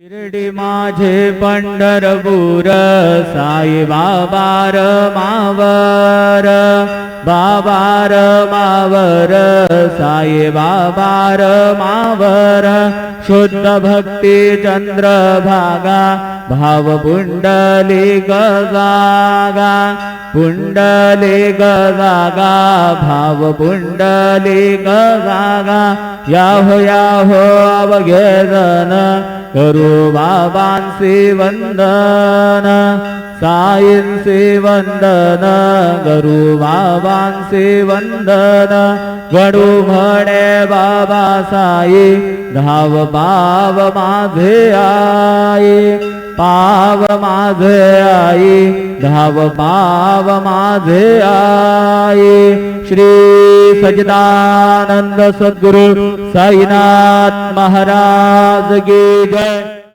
शिर्डी माझे पंढरपूर साई बाबार मावर बाबार मावर साई बाबार मावर शुद्ध भक्ती चंद्रभागा भाव पुंडलिक जागा पुंडलिक जागा भाव पुंडलिक जागा याहो याहो अवघे जन करू बाबांसी वंदन साईंसी वंदन करू बाबांसी वंदन गडू म्हणे बाबा साई धाव पाव माझे आई पाव माझे आई धाव पाव माझे आई श्री सच्चिदानंद सद्गुरु साईनाथ महाराज की जय।